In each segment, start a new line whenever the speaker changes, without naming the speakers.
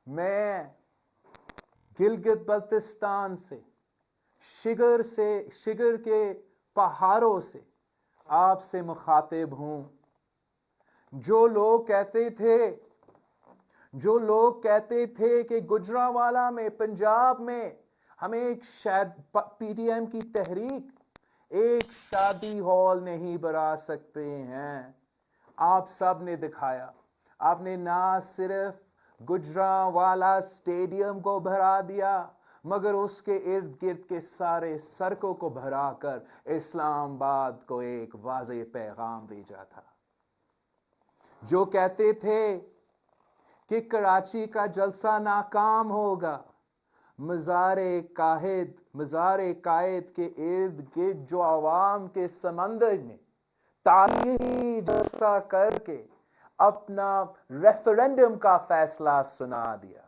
میں گلگت بلتستان سے شگر کے پہاڑوں سے آپ سے مخاطب ہوں. جو لوگ کہتے تھے کہ گجرانوالہ میں، پنجاب میں ہمیں ایک پی ٹی ایم کی تحریک ایک شادی ہال نہیں بنا سکتے ہیں، آپ سب نے دکھایا. آپ نے نہ صرف گجرانوالہ اسٹیڈیم کو بھرا دیا مگر اس کے ارد گرد کے سارے سڑکوں کو بھرا کر اسلام آباد کو ایک واضح پیغام بھیجا تھا. جو کہتے تھے کہ کراچی کا جلسہ ناکام ہوگا، مزار قائد کے ارد گرد جو عوام کے سمندر نے تاریخی جلسہ کر کے اپنا ریفرنڈم کا فیصلہ سنا دیا،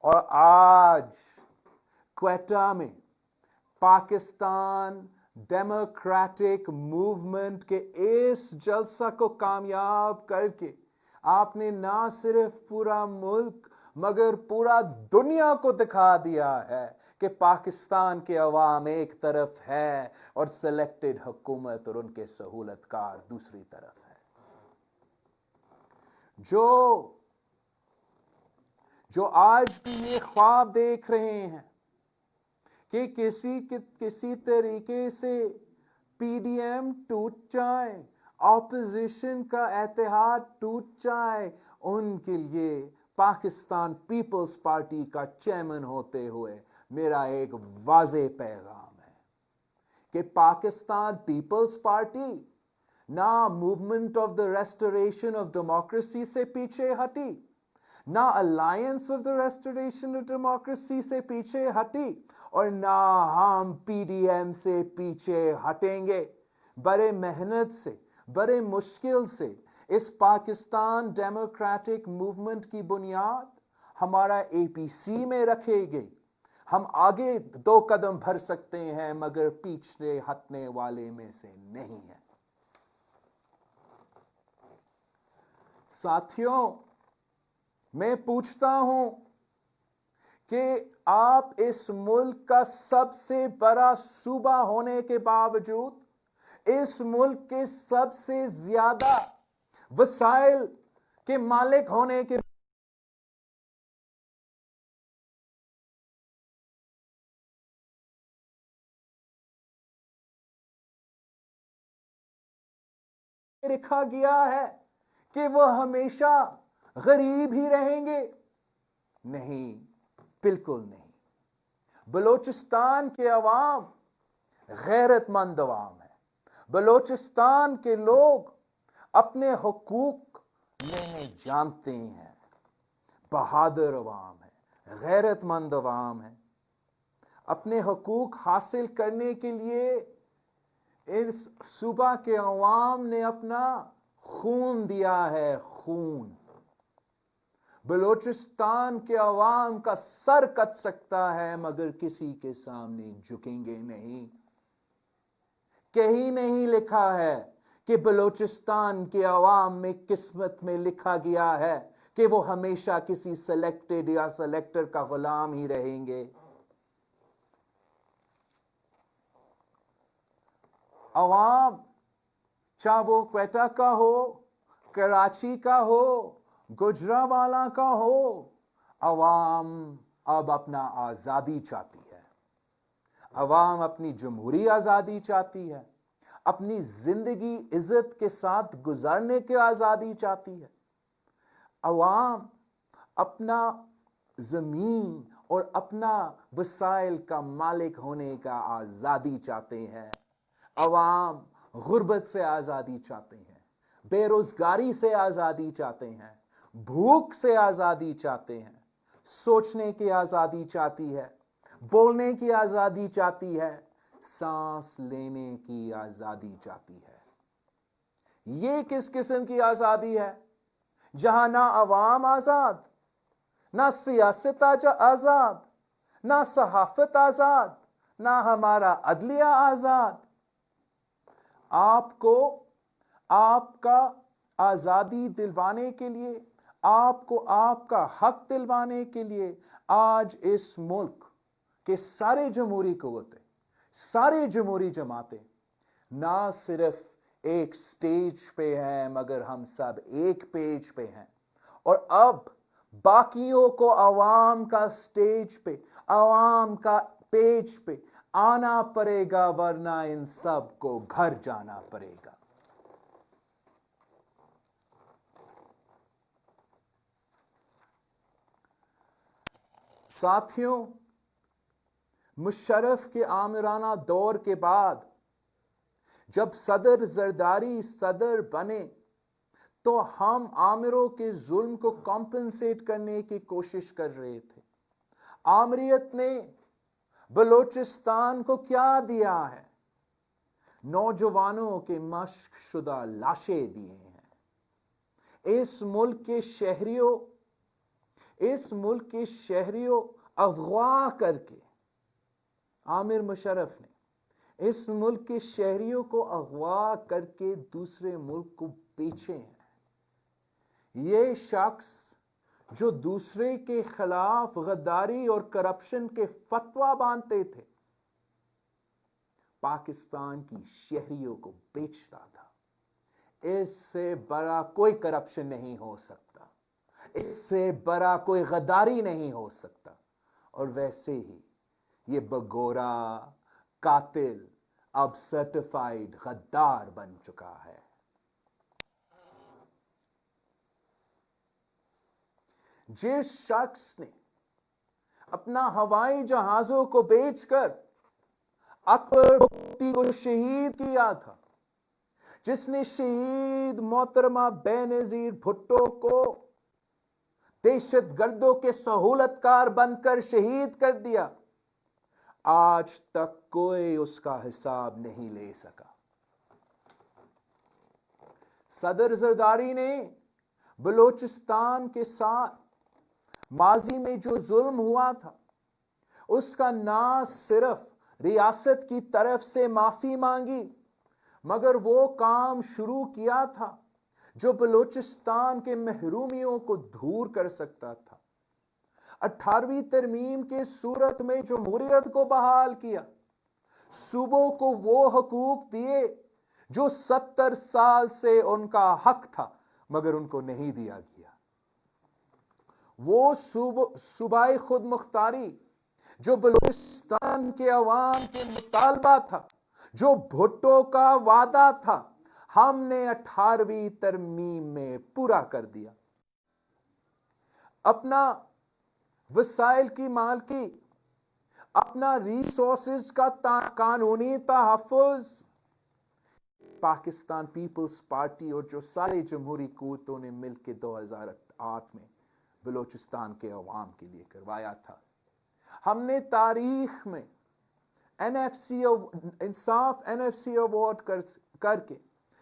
اور آج کوئٹہ میں پاکستان ڈیموکریٹک موومنٹ کے اس جلسہ کو کامیاب کر کے آپ نے نہ صرف پورا ملک مگر پورا دنیا کو دکھا دیا ہے کہ پاکستان کے عوام ایک طرف ہے اور سلیکٹڈ حکومت اور ان کے سہولت کار دوسری طرف ہے. جو آج بھی یہ خواب دیکھ رہے ہیں کہ کسی طریقے سے پی ڈی ایم ٹوٹ جائے، اپوزیشن کا اتحاد ٹوٹ جائے، ان کے لیے پاکستان پیپلز پارٹی کا چیئرمین ہوتے ہوئے میرا ایک واضح پیغام ہے کہ پاکستان پیپلز پارٹی نہ movement of the restoration of democracy سے پیچھے ہٹی، نہ alliance of the restoration of democracy سے پیچھے ہٹی، اور نہ ہم پی ڈی ایم سے پیچھے ہٹیں گے. بڑے محنت سے، بڑے مشکل سے اس پاکستان ڈیموکریٹک موومنٹ کی بنیاد ہمارا اے پی سی میں رکھے گئی. ہم آگے 2 قدم بڑھ سکتے ہیں مگر پیچھے ہٹنے والے میں سے نہیں ہیں. ساتھیوں، میں پوچھتا ہوں کہ آپ اس ملک کا سب سے بڑا صوبہ ہونے کے باوجود، اس ملک کے سب سے زیادہ وسائل کے مالک ہونے کے لکھا گیا ہے کہ وہ ہمیشہ غریب ہی رہیں گے. نہیں، بالکل نہیں. بلوچستان کے عوام غیرت مند عوام ہے. بلوچستان کے لوگ اپنے حقوق لینے جانتے ہیں. بہادر عوام ہے، غیرت مند عوام ہے. اپنے حقوق حاصل کرنے کے لیے اس صوبہ کے عوام نے اپنا خون دیا ہے. خون. بلوچستان کے عوام کا سر کٹ سکتا ہے مگر کسی کے سامنے جھکیں گے نہیں. کہیں نہیں لکھا ہے کہ بلوچستان کے عوام میں قسمت میں لکھا گیا ہے کہ وہ ہمیشہ کسی سلیکٹڈ یا سلیکٹر کا غلام ہی رہیں گے. عوام، چاہے وہ کوئٹہ کا ہو، کراچی کا ہو، گجرانوالہ کا ہو، عوام اب اپنا آزادی چاہتی ہے. عوام اپنی جمہوری آزادی چاہتی ہے، اپنی زندگی عزت کے ساتھ گزارنے کی آزادی چاہتی ہے. عوام اپنا زمین اور اپنا وسائل کا مالک ہونے کا آزادی چاہتے ہیں. عوام غربت سے آزادی چاہتے ہیں، بے روزگاری سے آزادی چاہتے ہیں، بھوک سے آزادی چاہتے ہیں، سوچنے کی آزادی چاہتی ہے، بولنے کی آزادی چاہتی ہے، سانس لینے کی آزادی چاہتی ہے. یہ کس قسم کی آزادی ہے جہاں نہ عوام آزاد، نہ سیاست آزاد، نہ صحافت آزاد، نہ ہمارا عدلیہ آزاد. آپ کا آزادی دلوانے کے لیے آپ کو آپ کا حق دلوانے کے لیے آج اس ملک کے سارے جمہوری قوتیں، سارے جمہوری جماعتیں نہ صرف ایک سٹیج پہ ہیں مگر ہم سب ایک پیج پہ ہیں، اور اب باقیوں کو عوام کا سٹیج پہ، عوام کا پیج پہ آنا پڑے گا، ورنہ ان سب کو گھر جانا پڑے گا۔ ساتھیوں، مشرف کے آمرانہ دور کے بعد جب صدر زرداری صدر بنے تو ہم آمروں کے ظلم کو کمپنسیٹ کرنے کی کوشش کر رہے تھے۔ آمریت نے بلوچستان کو کیا دیا ہے؟ نوجوانوں کے مشق شدہ لاشیں دیے ہیں۔ اس ملک کے شہریوں اغوا کر کے عامر مشرف نے اس ملک کے شہریوں کو اغوا کر کے دوسرے ملک کو بیچے ہیں۔ یہ شخص جو دوسرے کے خلاف غداری اور کرپشن کے فتویٰ باندھتے تھے، پاکستان کی شہریوں کو بیچتا تھا۔ اس سے بڑا کوئی کرپشن نہیں ہو سکتا، اس سے بڑا کوئی غداری نہیں ہو سکتا، اور ویسے ہی یہ بگورا قاتل اب سرٹیفائیڈ غدار بن چکا ہے۔ جس شخص نے اپنا ہوائی جہازوں کو بیچ کر اکبر بگٹی کو شہید کیا تھا، جس نے شہید محترمہ بے نظیر بھٹو کو دہشت گردوں کے سہولت کار بن کر شہید کر دیا، آج تک کوئی اس کا حساب نہیں لے سکا۔ صدر زرداری نے بلوچستان کے ساتھ ماضی میں جو ظلم ہوا تھا اس کا نہ صرف ریاست کی طرف سے معافی مانگی، مگر وہ کام شروع کیا تھا جو بلوچستان کے محرومیوں کو دور کر سکتا تھا۔ 18ویں ترمیم کے صورت میں جمہوریت کو بحال کیا، صوبوں کو وہ حقوق دیے جو 70 سال سے ان کا حق تھا مگر ان کو نہیں دیا گیا۔ وہ صوبائی خود مختاری جو بلوچستان کے عوام کے مطالبہ تھا، جو بھٹو کا وعدہ تھا، ہم نے 18ویں ترمیم میں پورا کر دیا۔ اپنا وسائل کی مالکی، اپنا ریسورسز کا قانونی تحفظ، پاکستان پیپلز پارٹی اور جو سارے جمہوری قوتوں نے مل کے 2008 میں بلوچستان کے عوام کے لیے کروایا تھا۔ ہم نے تاریخ میں انصاف NFC ایوارڈ کر کے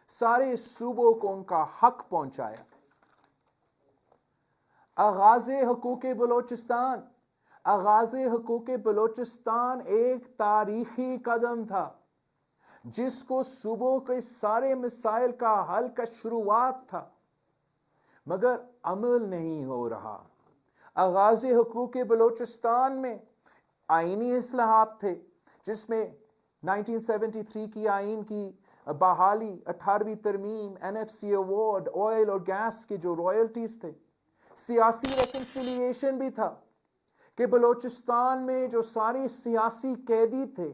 سارے صوبوں کو ان کا حق پہنچایا۔ آغاز حقوق بلوچستان ایک تاریخی قدم تھا جس کو صوبوں کے سارے مسائل کا حل کا شروعات تھا، مگر عمل نہیں ہو رہا۔ آغاز حقوق بلوچستان میں آئینی اصلاحات تھے، جس میں 1973 کی آئین کی بحالی، 18ویں ترمیم، NFC ایوارڈ، آئل اور گیس کے جو رائلٹیز تھے، سیاسی ریکنسیلیشن بھی تھا کہ بلوچستان میں جو سارے سیاسی قیدی تھے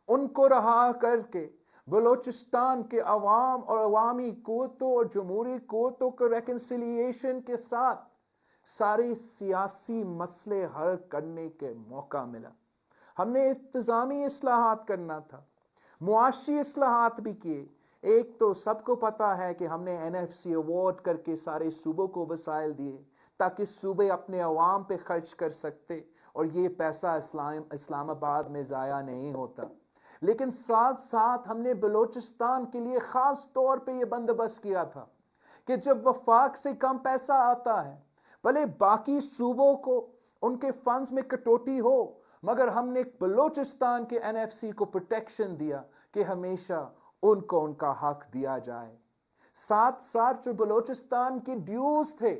ان کو رہا کر کے بلوچستان کے عوام اور عوامی قوتوں اور جمہوری قوتوں کو ریکنسیلیشن کے ساتھ سارے سیاسی مسئلے حل کرنے کے موقع ملا۔ ہم نے انتظامی اصلاحات کرنا تھا، معاشی اصلاحات بھی کیے۔ ایک تو سب کو پتا ہے کہ ہم نے NFC ایوارڈ کر کے سارے صوبوں کو وسائل دیے تاکہ صوبے اپنے عوام پہ خرچ کر سکتے اور یہ پیسہ اسلام آباد میں ضائع نہیں ہوتا۔ لیکن ساتھ ساتھ ہم نے بلوچستان کے لیے خاص طور پہ یہ بندوبست کیا تھا کہ جب وفاق سے کم پیسہ آتا ہے، بھلے باقی صوبوں کو ان کے فنڈز میں کٹوتی ہو، مگر ہم نے بلوچستان کے NFC کو پروٹیکشن دیا کہ ہمیشہ ان کو ان کا حق دیا جائے۔ ساتھ ساتھ جو بلوچستان کے ڈیوز تھے،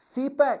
CPEC,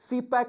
CPEC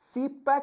CPEC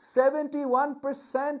71%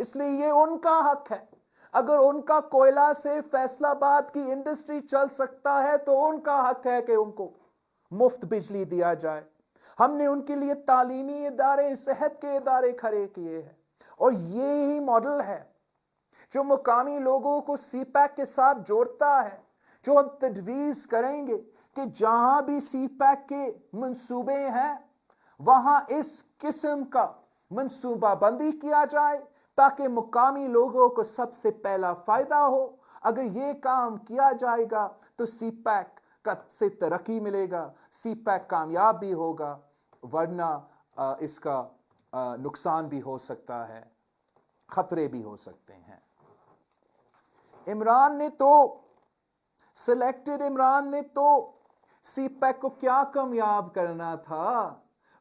اس لیے یہ ان کا حق ہے. اگر ان کا کوئلہ سے فیصل آباد کی انڈسٹری چل سکتا ہے تو ان کا حق ہے کہ ان کو مفت بجلی دیا جائے. ہم نے ان کے لیے تعلیمی ادارے، صحت کے ادارے کھڑے کیے ہیں، اور یہی ماڈل ہے جو مقامی لوگوں کو سی پیک کے ساتھ جوڑتا ہے. جو ہم تجویز کریں گے کہ جہاں بھی سی پیک کے منصوبے ہیں وہاں اس قسم کا منصوبہ بندی کیا جائے تاکہ مقامی لوگوں کو سب سے پہلا فائدہ ہو. اگر یہ کام کیا جائے گا تو سی پیک سے ترقی ملے گا، سی پیک کامیاب بھی ہوگا، ورنہ اس کا نقصان بھی ہو سکتا ہے، خطرے بھی ہو سکتے ہیں. عمران نے تو سی پیک کو کیا کامیاب کرنا تھا؟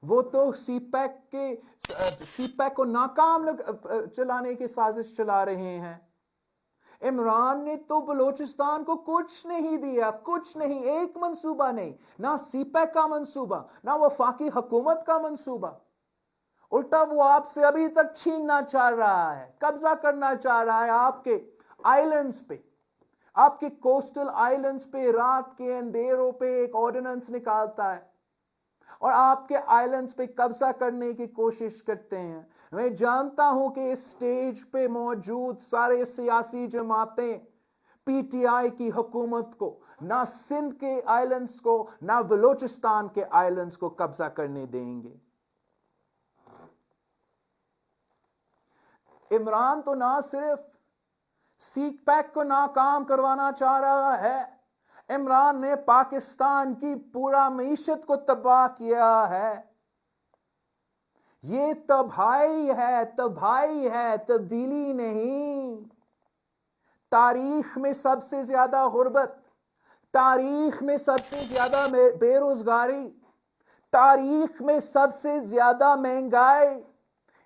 وہ تو سی پیک کو ناکام چلانے کی سازش چلا رہے ہیں. عمران نے تو بلوچستان کو کچھ نہیں دیا، کچھ نہیں، ایک منصوبہ نہیں، نہ سی پیک کا منصوبہ، نہ وفاقی حکومت کا منصوبہ. الٹا وہ آپ سے ابھی تک چھیننا چاہ رہا ہے، قبضہ کرنا چاہ رہا ہے آپ کے آئیلینڈز پہ، آپ کے کوسٹل آئیلینڈز پہ. رات کے اندھیروں پہ ایک آرڈیننس نکالتا ہے اور آپ کے آئیلینڈز پہ قبضہ کرنے کی کوشش کرتے ہیں. میں جانتا ہوں کہ اس سٹیج پہ موجود سارے سیاسی جماعتیں پی ٹی آئی کی حکومت کو، نہ سندھ کے آئیلینڈز کو نہ بلوچستان کے آئیلینڈز کو قبضہ کرنے دیں گے. عمران تو نہ صرف سی پیک کو ناکام کروانا چاہ رہا ہے، عمران نے پاکستان کی پورا معیشت کو تباہ کیا ہے. یہ تباہی ہے، تبدیلی نہیں. تاریخ میں سب سے زیادہ غربت، تاریخ میں سب سے زیادہ بے روزگاری، تاریخ میں سب سے زیادہ مہنگائی،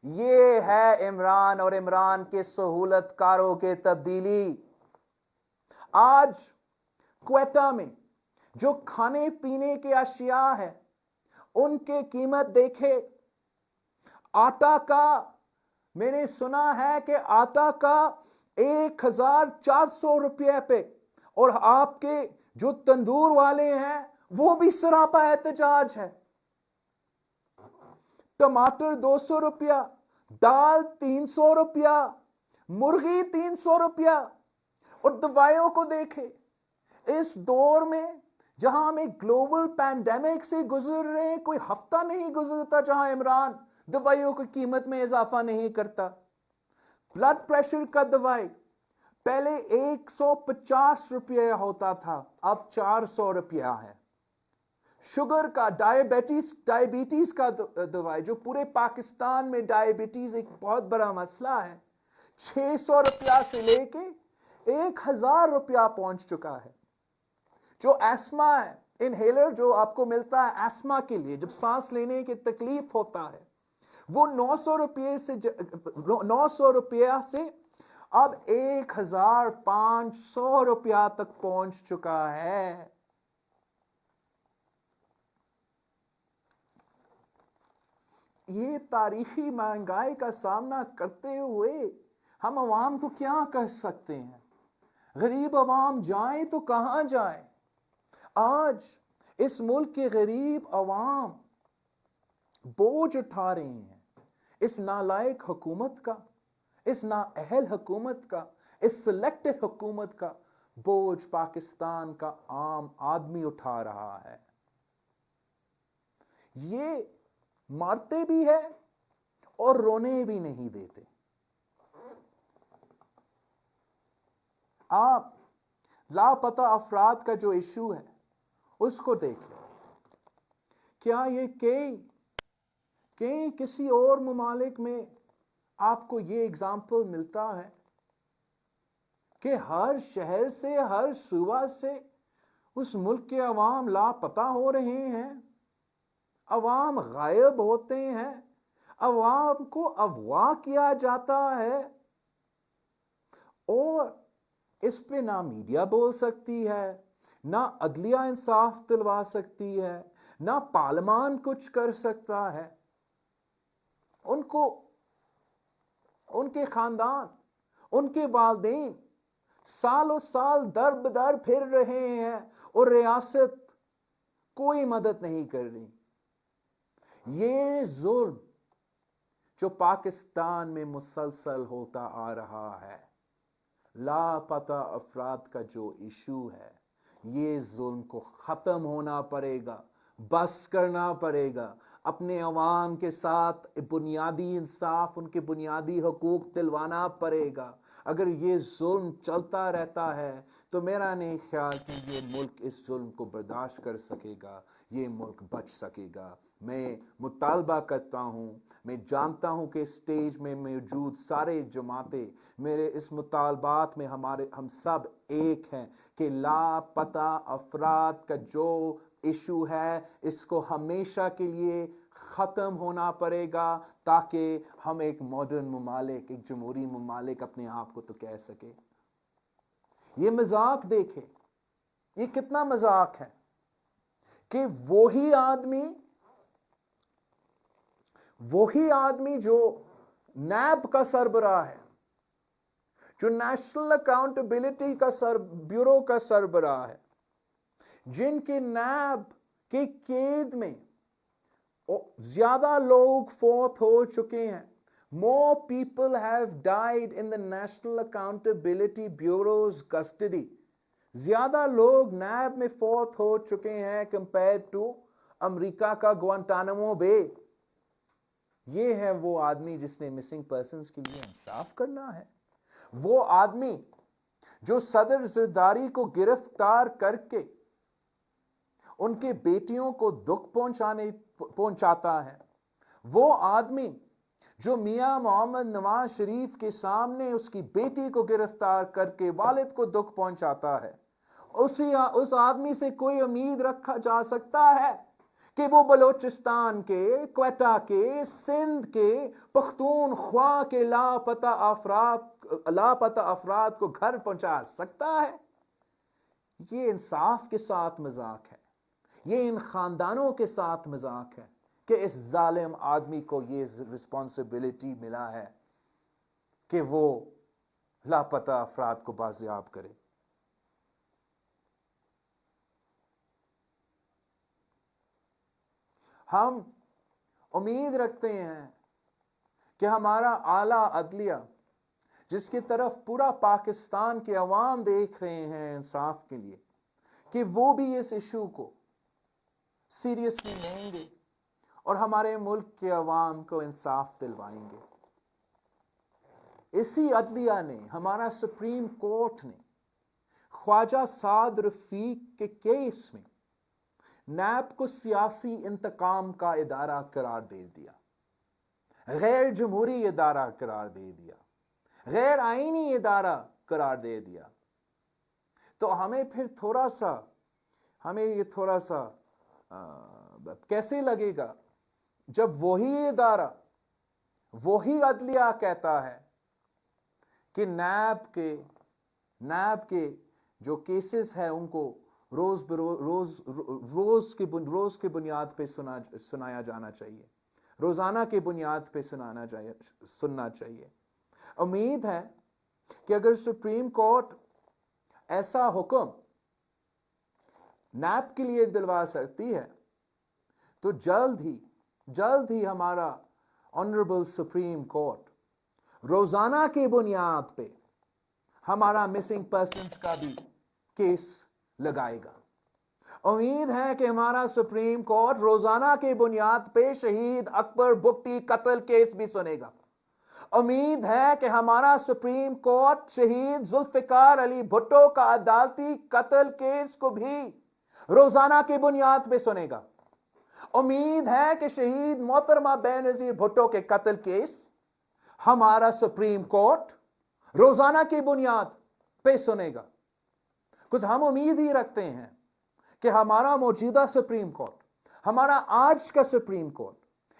یہ ہے عمران اور عمران کے سہولت کاروں کے تبدیلی. آج کوئٹہ میں جو کھانے پینے کے اشیاء ہیں ان کے قیمت دیکھے. آٹا کا میں نے سنا ہے کہ آٹا کا 1400 روپے پہ، اور آپ کے جو تندور والے ہیں وہ بھی سراپا احتجاج ہے. ٹماٹر 200 روپیہ، دال 300 روپیہ، مرغی 300 روپیہ. اور دوائیوں کو دیکھے، اس دور میں جہاں ہم ایک گلوبل پینڈیمک سے گزر رہے ہیں، کوئی ہفتہ نہیں گزرتا جہاں عمران دوائیوں کی قیمت میں اضافہ نہیں کرتا. بلڈ پریشر کا دوائی پہلے 150 روپیہ ہوتا تھا، اب 400 روپیہ ہے. شوگر کا، ڈائبیٹیز کا دوائی، جو پورے پاکستان میں ڈائبیٹیز ایک بہت بڑا مسئلہ ہے، 600 روپیہ سے لے کے 1000 روپیہ پہنچ چکا ہے. جو ایسما ہے، انہیلر جو آپ کو ملتا ہے ایسما کے لیے جب سانس لینے کی تکلیف ہوتا ہے، وہ 900 روپیہ سے اب 1500 روپیہ تک پہنچ چکا ہے. یہ تاریخی مہنگائی کا سامنا کرتے ہوئے ہم عوام کو کیا کر سکتے ہیں؟ غریب عوام جائیں تو کہاں جائیں؟ آج اس ملک کے غریب عوام بوجھ اٹھا رہے ہیں اس نالائق حکومت کا، اس نااہل حکومت کا، اس سلیکٹو حکومت کا بوجھ پاکستان کا عام آدمی اٹھا رہا ہے. یہ مارتے بھی ہے اور رونے بھی نہیں دیتے. آپ لاپتہ افراد کا جو ایشو ہے اس کو دیکھ لیں. کیا یہ کسی اور ممالک میں آپ کو یہ اگزامپل ملتا ہے کہ ہر شہر سے، ہر صوبہ سے اس ملک کے عوام لاپتہ ہو رہے ہیں، عوام غائب ہوتے ہیں، عوام کو اغوا کیا جاتا ہے، اور اس پہ نہ میڈیا بول سکتی ہے، نہ عدلیہ انصاف دلوا سکتی ہے، نہ پارلیمان کچھ کر سکتا ہے. ان کے خاندان، ان کے والدین سالوں سال در بدر پھر رہے ہیں اور ریاست کوئی مدد نہیں کر رہی. یہ ظلم جو پاکستان میں مسلسل ہوتا آ رہا ہے، لاپتہ افراد کا جو ایشو ہے، یہ ظلم کو ختم ہونا پڑے گا، بس کرنا پڑے گا. اپنے عوام کے ساتھ بنیادی انصاف، ان کے بنیادی حقوق دلوانا پڑے گا. اگر یہ ظلم چلتا رہتا ہے تو میرا نہیں خیال کہ یہ ملک اس ظلم کو برداشت کر سکے گا، یہ ملک بچ سکے گا. میں مطالبہ کرتا ہوں، میں جانتا ہوں کہ اسٹیج میں موجود سارے جماعتیں میرے اس مطالبات میں ہم سب ایک ہیں کہ لاپتہ افراد کا جو ایشو ہے اس کو ہمیشہ کے لیے ختم ہونا پڑے گا، تاکہ ہم ایک ماڈرن ممالک، ایک جمہوری ممالک اپنے آپ کو تو کہہ سکے. یہ مذاق دیکھیں، یہ کتنا مذاق ہے کہ وہی آدمی جو نیب کا سربراہ ہے، جو نیشنل اکاؤنٹیبلٹی کا بیورو کا سربراہ ہے، جن کے نیب کے قید میں زیادہ لوگ فوت ہو چکے ہیں. More people have died in the National Accountability Bureau's custody. زیادہ لوگ نیب میں فوت ہو چکے ہیں compared to امریکہ کا گوانٹانامو بے. یہ ہے وہ آدمی جس نے مسنگ پرسنز کے لیے انصاف کرنا ہے. وہ آدمی جو صدر زرداری کو گرفتار کر کے ان کے بیٹیوں کو دکھ پہنچاتا ہے. وہ آدمی جو میاں محمد نواز شریف کے سامنے اس کی بیٹی کو گرفتار کر کے والد کو دکھ پہنچاتا ہے. اس آدمی سے کوئی امید رکھا جا سکتا ہے کہ وہ بلوچستان کے، کوئٹہ کے، سندھ کے، پختونخوا کے لاپتہ افراد کو گھر پہنچا سکتا ہے؟ یہ انصاف کے ساتھ مذاق ہے، یہ ان خاندانوں کے ساتھ مذاق ہے کہ اس ظالم آدمی کو یہ رسپانسبلٹی ملا ہے کہ وہ لاپتہ افراد کو بازیاب کرے. ہم امید رکھتے ہیں کہ ہمارا اعلیٰ عدلیہ، جس کی طرف پورا پاکستان کے عوام دیکھ رہے ہیں انصاف کے لیے، کہ وہ بھی اس ایشو کو سیریسلی لیں گے اور ہمارے ملک کے عوام کو انصاف دلوائیں گے. اسی عدلیہ نے، ہمارا سپریم کورٹ نے خواجہ سعد رفیق کے کیس میں نیب کو سیاسی انتقام کا ادارہ قرار دے دیا، غیر جمہوری ادارہ قرار دے دیا، غیر آئینی ادارہ قرار دے دیا. تو ہمیں پھر تھوڑا سا کیسے لگے گا جب وہی ادارہ، وہی عدلیہ کہتا ہے کہ نیب کے جو کیسز ہیں ان کو روز کی بنیاد پہ سنایا جانا چاہیے، روزانہ کی بنیاد پہ سننا چاہیے. امید ہے کہ اگر سپریم کورٹ ایسا حکم نیب کے لیے دلوا سکتی ہے تو جلد ہی ہمارا آنریبل سپریم کورٹ روزانہ کی بنیاد پہ ہمارا مسنگ پرسنز کا بھی کیس لگائے گا. امید ہے کہ ہمارا سپریم کورٹ روزانہ کی بنیاد پہ شہید اکبر بگٹی قتل کیس بھی سنے گا. امید ہے کہ ہمارا سپریم کورٹ شہید ذوالفقار علی بھٹو کا عدالتی قتل کیس کو بھی روزانہ کی بنیاد پہ سنے گا. امید ہے کہ شہید محترمہ بینظیر بھٹو کے قتل کیس ہمارا سپریم کورٹ روزانہ کی بنیاد پہ سنے گا. کچھ ہم امید ہی رکھتے ہیں کہ ہمارا موجودہ سپریم کورٹ، ہمارا آج کا سپریم کورٹ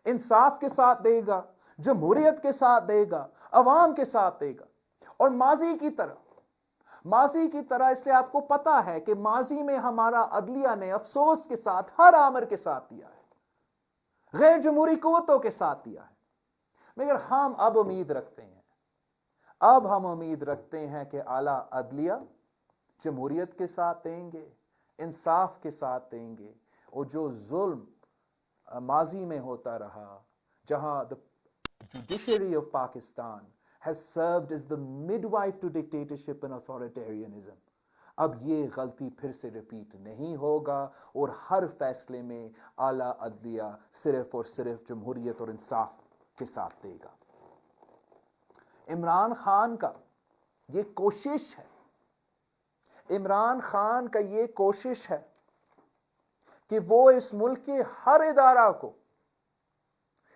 انصاف کے ساتھ دے گا، جمہوریت کے ساتھ دے گا، عوام کے ساتھ دے گا. اور ماضی کی طرح اس لیے آپ کو پتا ہے کہ ماضی میں ہمارا عدلیہ نے افسوس کے ساتھ ہر آمر کے ساتھ دیا ہے، غیر جمہوری قوتوں کے ساتھ دیا ہے. مگر ہم اب امید رکھتے ہیں اب ہم امید رکھتے ہیں کہ اعلیٰ عدلیہ جمہوریت کے ساتھ دیں گے, انصاف کے ساتھ دیں گے, اور جو ظلم ماضی میں ہوتا رہا, جہاں the judiciary of Pakistan has served as the midwife to dictatorship and authoritarianism, اب یہ غلطی پھر سے ریپیٹ نہیں ہوگا, اور ہر فیصلے میں اعلیٰ عدلیہ صرف اور صرف جمہوریت اور انصاف کے ساتھ دے گا. عمران خان کا یہ کوشش ہے, عمران خان کا یہ کوشش ہے کہ وہ اس ملک کے ہر ادارہ کو,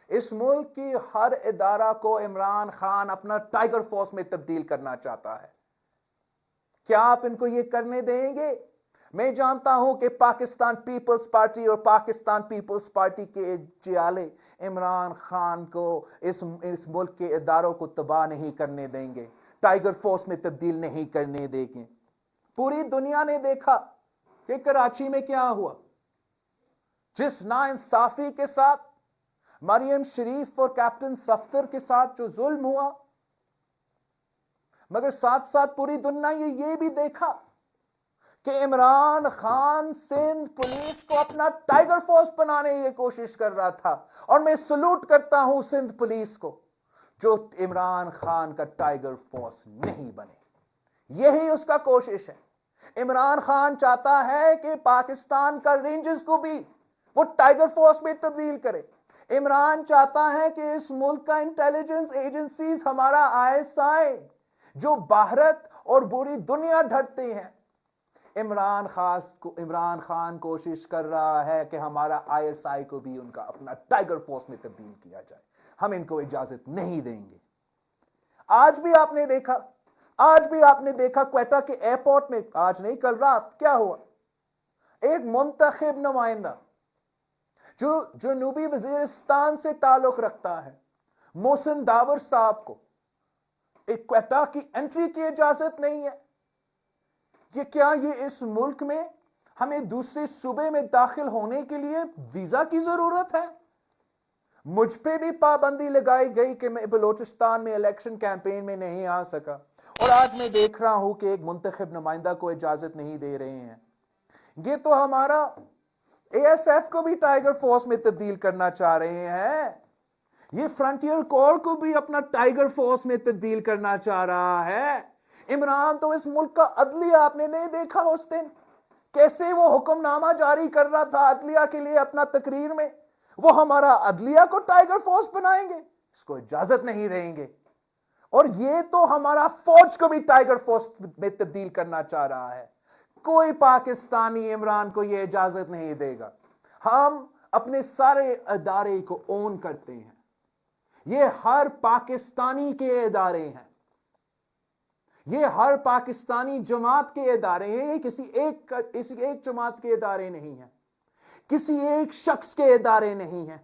اس ملک کی ہر ادارہ کو عمران خان اپنا ٹائیگر فورس میں تبدیل کرنا چاہتا ہے. کیا آپ ان کو یہ کرنے دیں گے؟ میں جانتا ہوں کہ پاکستان پیپلز پارٹی اور پاکستان پیپلز پارٹی کے جیالے عمران خان کو اس ملک کے اداروں کو تباہ نہیں کرنے دیں گے, ٹائیگر فورس میں تبدیل نہیں کرنے دیں گے. پوری دنیا نے دیکھا کہ کراچی میں کیا ہوا, جس ناانصافی کے ساتھ مریم شریف اور کیپٹن صفدر کے ساتھ جو ظلم ہوا, مگر ساتھ ساتھ پوری دنیا نے یہ بھی دیکھا کہ عمران خان سندھ پولیس کو اپنا ٹائیگر فورس بنانے کی کوشش کر رہا تھا, اور میں سلوٹ کرتا ہوں سندھ پولیس کو جو عمران خان کا ٹائیگر فورس نہیں بنے. یہی اس کا کوشش ہے. عمران خان چاہتا ہے کہ پاکستان کا رینجرز کو بھی وہ ٹائیگر فورس میں تبدیل کرے. عمران چاہتا ہے کہ اس ملک کا انٹیلیجنس ایجنسیز, ہمارا ISI جو بھارت اور پوری دنیا ڈھٹتے ہیں, عمران خان کوشش کر رہا ہے کہ ہمارا ISI کو بھی ان کا اپنا ٹائیگر فورس میں تبدیل کیا جائے. ہم ان کو اجازت نہیں دیں گے. آج بھی آپ نے دیکھا کوئٹہ کے ایئرپورٹ میں, آج نہیں کل رات, کیا ہوا؟ ایک منتخب نمائندہ جو جنوبی وزیرستان سے تعلق رکھتا ہے, محسن داور صاحب کو ایک کوئٹہ کی انٹری کی اجازت نہیں ہے. یہ اس ملک میں ہمیں دوسرے صوبے میں داخل ہونے کے لیے ویزا کی ضرورت ہے؟ مجھ پہ بھی پابندی لگائی گئی کہ میں بلوچستان میں الیکشن کیمپین میں نہیں آ سکا, اور آج میں دیکھ رہا ہوں کہ ایک منتخب نمائندہ کو اجازت نہیں دے رہے ہیں. یہ تو ہمارا ASF کو بھی ٹائیگر فورس میں تبدیل کرنا چاہ رہے ہیں. یہ فرنٹیئر کور کو بھی اپنا ٹائیگر فورس میں تبدیل کرنا چاہ رہا ہے. عمران تو اس ملک کا عدلیہ, آپ نے نہیں دیکھا اس دن کیسے وہ حکم نامہ جاری کر رہا تھا عدلیہ کے لیے اپنا تقریر میں, وہ ہمارا عدلیہ کو ٹائیگر فورس بنائیں گے, اس کو اجازت نہیں دیں گے. اور یہ تو ہمارا فوج کو بھی ٹائیگر فورس میں تبدیل کرنا چاہ رہا ہے. کوئی پاکستانی عمران کو یہ اجازت نہیں دے گا. ہم اپنے سارے ادارے کو اون کرتے ہیں, یہ ہر پاکستانی کے ادارے ہیں, یہ ہر پاکستانی جماعت کے ادارے ہیں, یہ کسی ایک جماعت کے ادارے نہیں ہیں, کسی ایک شخص کے ادارے نہیں ہیں,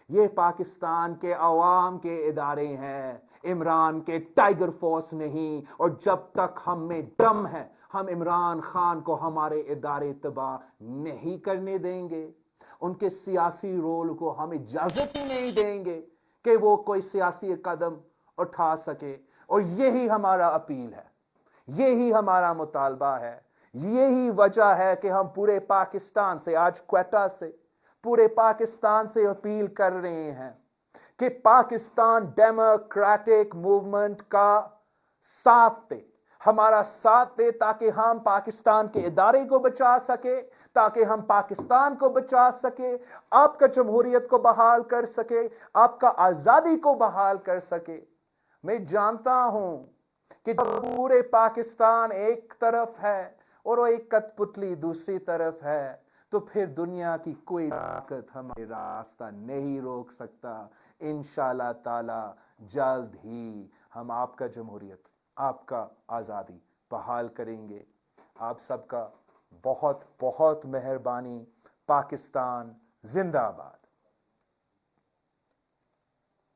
یہ پاکستان کے عوام کے ادارے ہیں, عمران کے ٹائیگر فورس نہیں. اور جب تک ہم میں دم ہے ہم عمران خان کو ہمارے ادارے تباہ نہیں کرنے دیں گے. ان کے سیاسی رول کو ہم اجازت ہی نہیں دیں گے کہ وہ کوئی سیاسی قدم اٹھا سکے. اور یہی ہمارا اپیل ہے, یہی ہمارا مطالبہ ہے, یہی وجہ ہے کہ ہم پورے پاکستان سے, آج کوئٹہ سے پورے پاکستان سے اپیل کر رہے ہیں کہ پاکستان ڈیموکریٹک موومنٹ کا ساتھ دے, ہمارا ساتھ دے, تاکہ ہم پاکستان کے ادارے کو بچا سکے, تاکہ ہم پاکستان کو بچا سکے, آپ کا جمہوریت کو بحال کر سکے, آپ کا آزادی کو بحال کر سکے. میں جانتا ہوں کہ پورے پاکستان ایک طرف ہے اور وہ ایک کٹ پتلی دوسری طرف ہے, تو پھر دنیا کی کوئی طاقت ہمارے راستہ نہیں روک سکتا. انشاءاللہ تعالی جلد ہی ہم آپ کا جمہوریت, آپ کا آزادی بحال کریں گے. آپ سب کا بہت بہت مہربانی. پاکستان زندہ باد.